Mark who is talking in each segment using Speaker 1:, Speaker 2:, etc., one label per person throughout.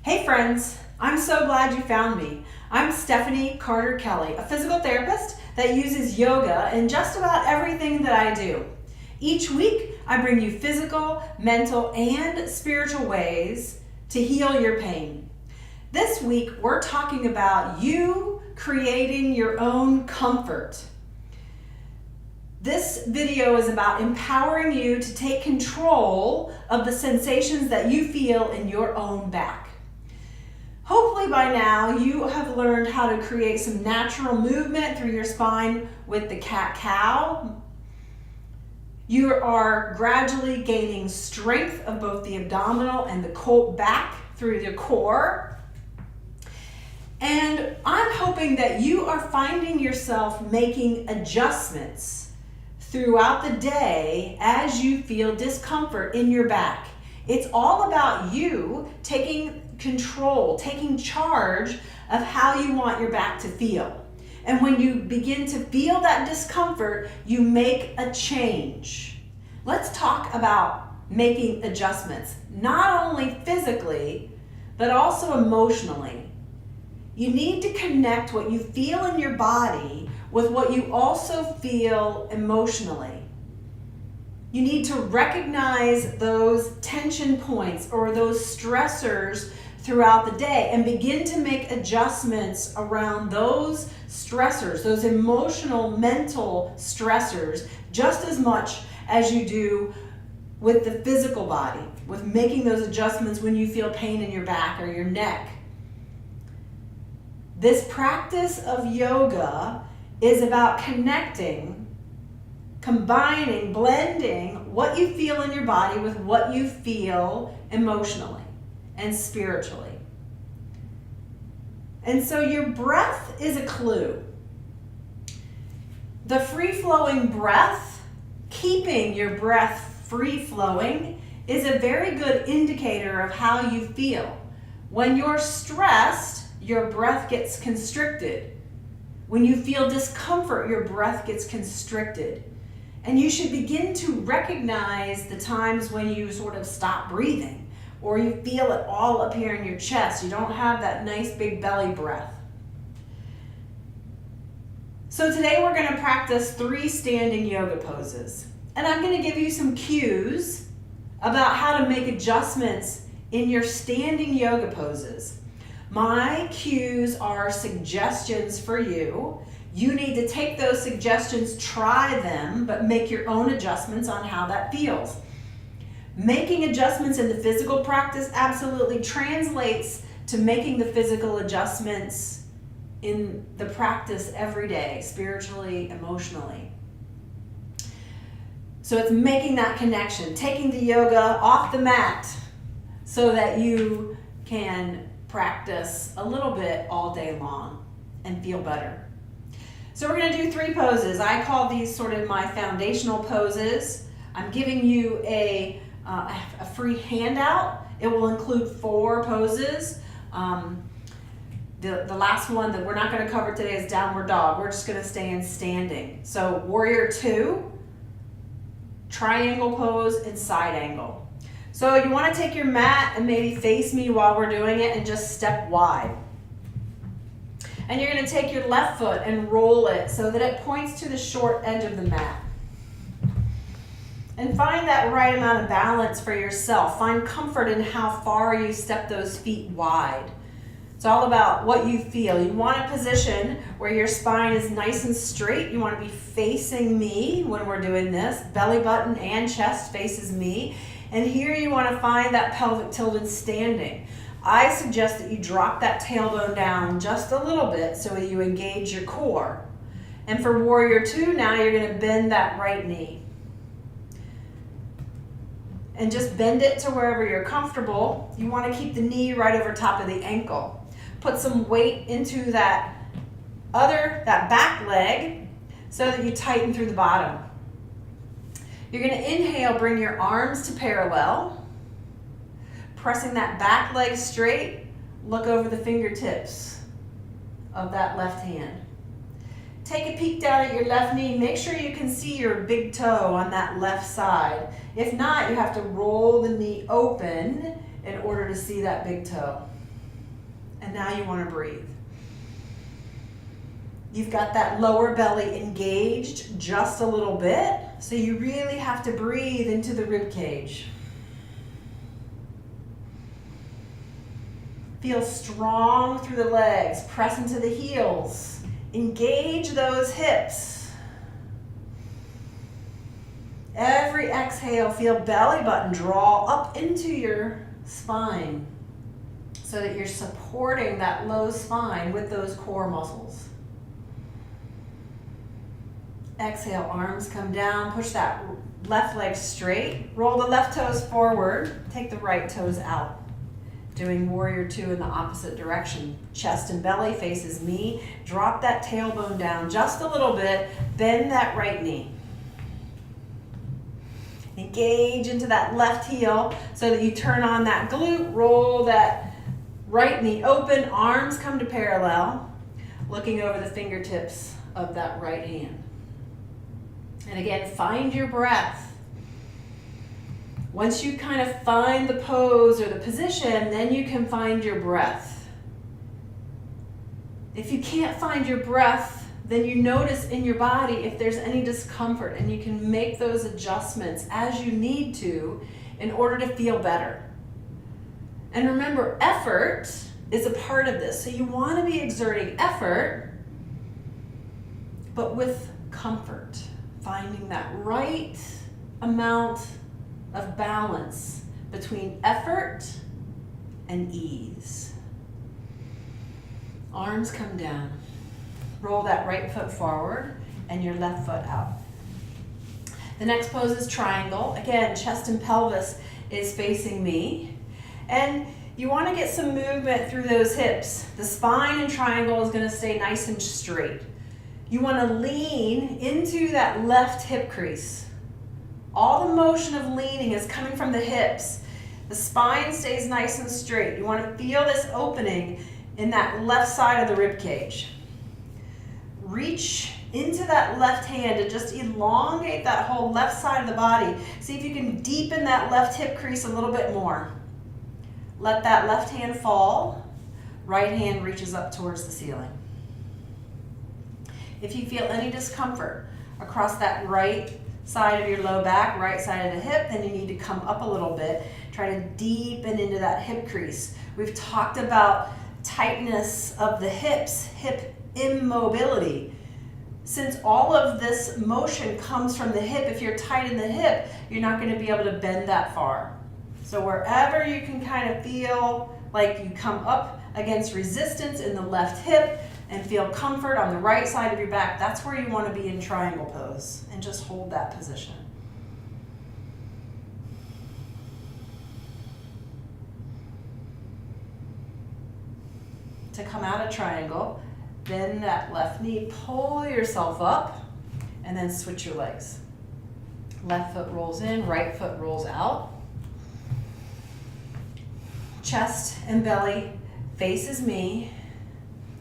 Speaker 1: Hey friends, I'm so glad you found me. I'm Stephanie Carter Kelly, a physical therapist that uses yoga in just about everything that I do. Each week, I bring you physical, mental, and spiritual ways to heal your pain. This week, we're talking about you creating your own comfort. This video is about empowering you to take control of the sensations that you feel in your own back. Hopefully by now you have learned how to create some natural movement through your spine with the cat-cow. You are gradually gaining strength of both the abdominal and the back through the core. And I'm hoping that you are finding yourself making adjustments throughout the day as you feel discomfort in your back. It's all about you taking control, taking charge of how you want your back to feel. And when you begin to feel that discomfort, you make a change. Let's talk about making adjustments, not only physically, but also emotionally. You need to connect what you feel in your body with what you also feel emotionally. You need to recognize those tension points or those stressors throughout the day and begin to make adjustments around those stressors, those emotional, mental stressors, just as much as you do with the physical body, with making those adjustments when you feel pain in your back or your neck. This practice of yoga is about connecting, combining, blending what you feel in your body with what you feel emotionally and spiritually. And so your breath is a clue. The free-flowing breath, keeping your breath free-flowing, is a very good indicator of how you feel. When you're stressed, your breath gets constricted. When you feel discomfort, your breath gets constricted. And you should begin to recognize the times when you sort of stop breathing or you feel it all up here in your chest. You don't have that nice big belly breath. So today we're going to practice 3 standing yoga poses. And I'm going to give you some cues about how to make adjustments in your standing yoga poses. My cues are suggestions for you. You need to take those suggestions, try them, but make your own adjustments on how that feels. Making adjustments in the physical practice absolutely translates to making the physical adjustments in the practice every day, spiritually, emotionally. So it's making that connection, taking the yoga off the mat so that you can practice a little bit all day long and feel better. So we're going to do 3 poses. I call these sort of my foundational poses. I'm giving you a free handout. It will include 4 poses. The last one that we're not going to cover today is downward dog. We're just going to stay in standing. So warrior 2, triangle pose, and side angle. So you want to take your mat and maybe face me while we're doing it and just step wide. And you're going to take your left foot and roll it so that it points to the short edge of the mat. And find that right amount of balance for yourself. Find comfort in how far you step those feet wide. It's all about what you feel. You want a position where your spine is nice and straight. You want to be facing me when we're doing this. Belly button and chest faces me. And here you want to find that pelvic tilted standing. I suggest that you drop that tailbone down just a little bit so that you engage your core. And for warrior 2, now you're going to bend that right knee. And just bend it to wherever you're comfortable. You want to keep the knee right over top of the ankle. Put some weight into that back leg so that you tighten through the bottom. You're going to inhale, bring your arms to parallel. Pressing that back leg straight, look over the fingertips of that left hand. Take a peek down at your left knee. Make sure you can see your big toe on that left side. If not, you have to roll the knee open in order to see that big toe. And now you want to breathe. You've got that lower belly engaged just a little bit, so you really have to breathe into the rib cage. Feel strong through the legs, press into the heels, engage those hips. Every exhale, feel belly button draw up into your spine so that you're supporting that low spine with those core muscles. Exhale, arms come down, push that left leg straight, roll the left toes forward, take the right toes out. Doing warrior two in the opposite direction. Chest and belly faces me, drop that tailbone down just a little bit, bend that right knee. Engage into that left heel so that you turn on that glute, roll that right knee open, arms come to parallel, looking over the fingertips of that right hand. And again, find your breath. Once you kind of find the pose or the position, then you can find your breath. If you can't find your breath, then you notice in your body if there's any discomfort, and you can make those adjustments as you need to in order to feel better. And remember, effort is a part of this. So you want to be exerting effort, but with comfort. Finding that right amount of balance between effort and ease. Arms come down. Roll that right foot forward and your left foot out. The next pose is triangle. Again, chest and pelvis is facing me. And you want to get some movement through those hips. The spine in triangle is going to stay nice and straight. You want to lean into that left hip crease. All the motion of leaning is coming from the hips. The spine stays nice and straight. You want to feel this opening in that left side of the rib cage. Reach into that left hand to just elongate that whole left side of the body. See if you can deepen that left hip crease a little bit more. Let that left hand fall. Right hand reaches up towards the ceiling. If you feel any discomfort across that right side of your low back, right side of the hip, then you need to come up a little bit. Try to deepen into that hip crease. We've talked about tightness of the hips, hip immobility. Since all of this motion comes from the hip, if you're tight in the hip, you're not going to be able to bend that far. So wherever you can kind of feel like you come up against resistance in the left hip and feel comfort on the right side of your back, that's where you want to be in triangle pose, and just hold that position. To come out of triangle, bend that left knee, pull yourself up, and then switch your legs. Left foot rolls in, right foot rolls out. Chest and belly faces me.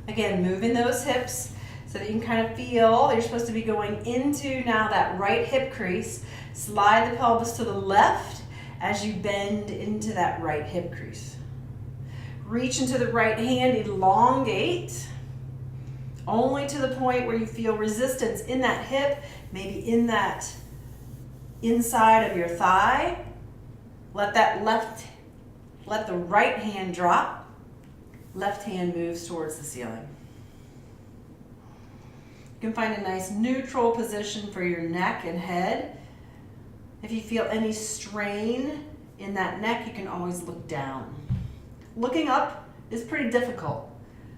Speaker 1: Again, moving those hips so that you can kind of feel you're supposed to be going into now that right hip crease. Slide the pelvis to the left as you bend into that right hip crease. Reach into the right hand, elongate, only to the point where you feel resistance in that hip, maybe in that inside of your thigh. Let the right hand drop. Left hand moves towards the ceiling. You can find a nice neutral position for your neck and head. If you feel any strain in that neck, you can always look down. Looking up is pretty difficult,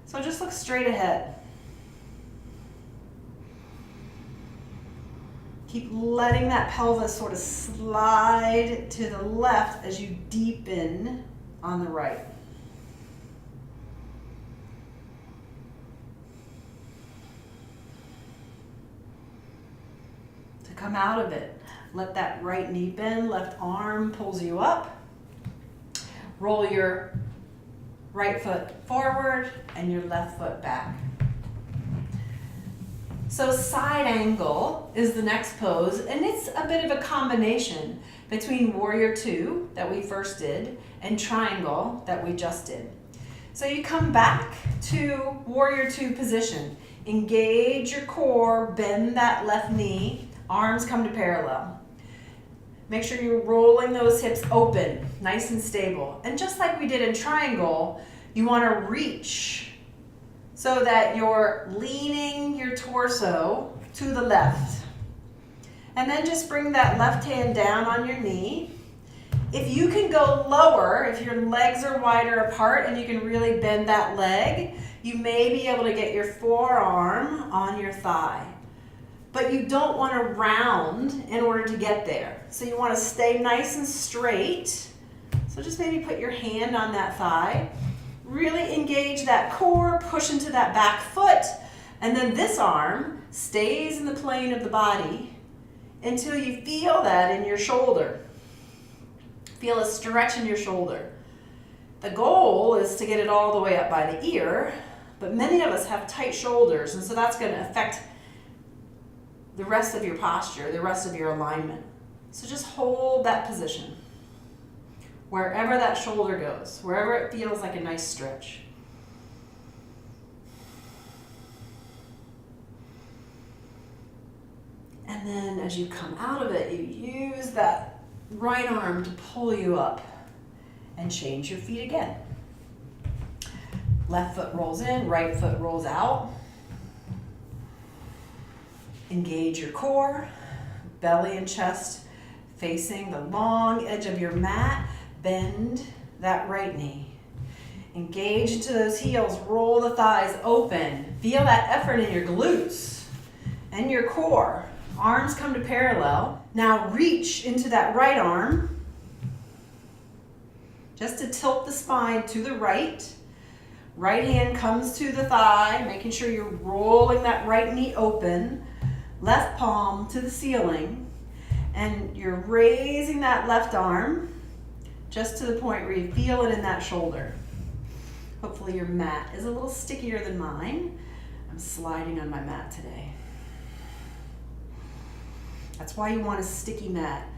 Speaker 1: so just look straight ahead. Keep letting that pelvis sort of slide to the left as you deepen on the right. To come out of it, let that right knee bend, left arm pulls you up. Roll your right foot forward and your left foot back. So side angle is the next pose, and it's a bit of a combination between warrior two that we first did and triangle that we just did. So you come back to warrior two position. Engage your core, bend that left knee, arms come to parallel. Make sure you're rolling those hips open, nice and stable. And just like we did in triangle, you want to reach so that you're leaning your torso to the left. And then just bring that left hand down on your knee. If you can go lower, if your legs are wider apart and you can really bend that leg, you may be able to get your forearm on your thigh. But you don't want to round in order to get there. So you want to stay nice and straight. So just maybe put your hand on that thigh. Really engage that core, push into that back foot, and then this arm stays in the plane of the body until you feel that in your shoulder. Feel a stretch in your shoulder. The goal is to get it all the way up by the ear, but many of us have tight shoulders, and so that's going to affect the rest of your posture, the rest of your alignment. So just hold that position. Wherever that shoulder goes, wherever it feels like a nice stretch. And then as you come out of it, you use that right arm to pull you up and change your feet again. Left foot rolls in, right foot rolls out. Engage your core, belly and chest facing the long edge of your mat. Bend that right knee. Engage into those heels, roll the thighs open. Feel that effort in your glutes and your core. Arms come to parallel. Now reach into that right arm just to tilt the spine to the right. Right hand comes to the thigh, making sure you're rolling that right knee open. Left palm to the ceiling. And you're raising that left arm just to the point where you feel it in that shoulder. Hopefully your mat is a little stickier than mine. I'm sliding on my mat today. That's why you want a sticky mat.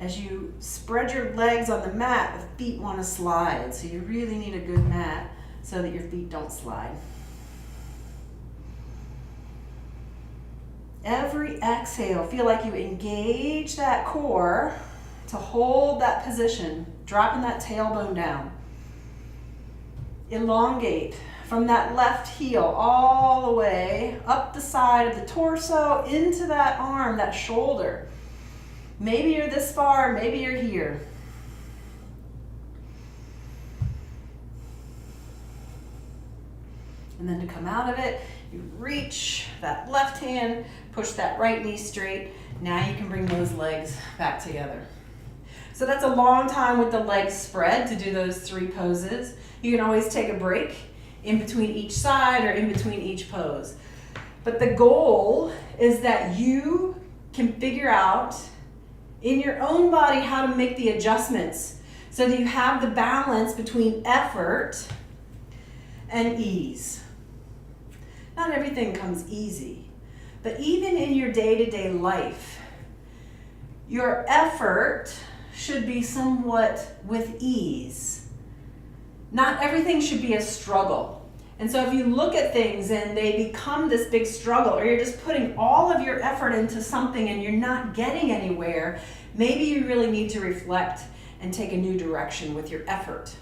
Speaker 1: As you spread your legs on the mat, the feet want to slide. So you really need a good mat so that your feet don't slide. Every exhale, feel like you engage that core to hold that position, dropping that tailbone down. Elongate from that left heel all the way up the side of the torso into that arm, that shoulder. Maybe you're this far, maybe you're here. And then to come out of it, you reach that left hand, push that right knee straight. Now you can bring those legs back together. So that's a long time with the legs spread to do those three poses. You can always take a break in between each side or in between each pose. But the goal is that you can figure out in your own body how to make the adjustments so that you have the balance between effort and ease. Not everything comes easy, but even in your day-to-day life, your effort should be somewhat with ease. Not everything should be a struggle. And so if you look at things and they become this big struggle, or you're just putting all of your effort into something and you're not getting anywhere, maybe you really need to reflect and take a new direction with your effort.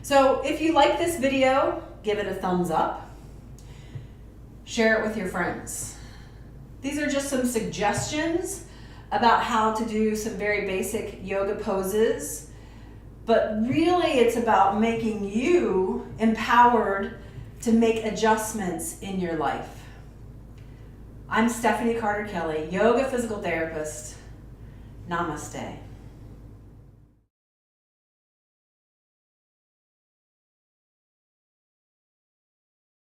Speaker 1: So if you like this video, give it a thumbs up. Share it with your friends. These are just some suggestions about how to do some very basic yoga poses, but really it's about making you empowered to make adjustments in your life. I'm Stephanie Carter Kelly, yoga physical therapist. Namaste.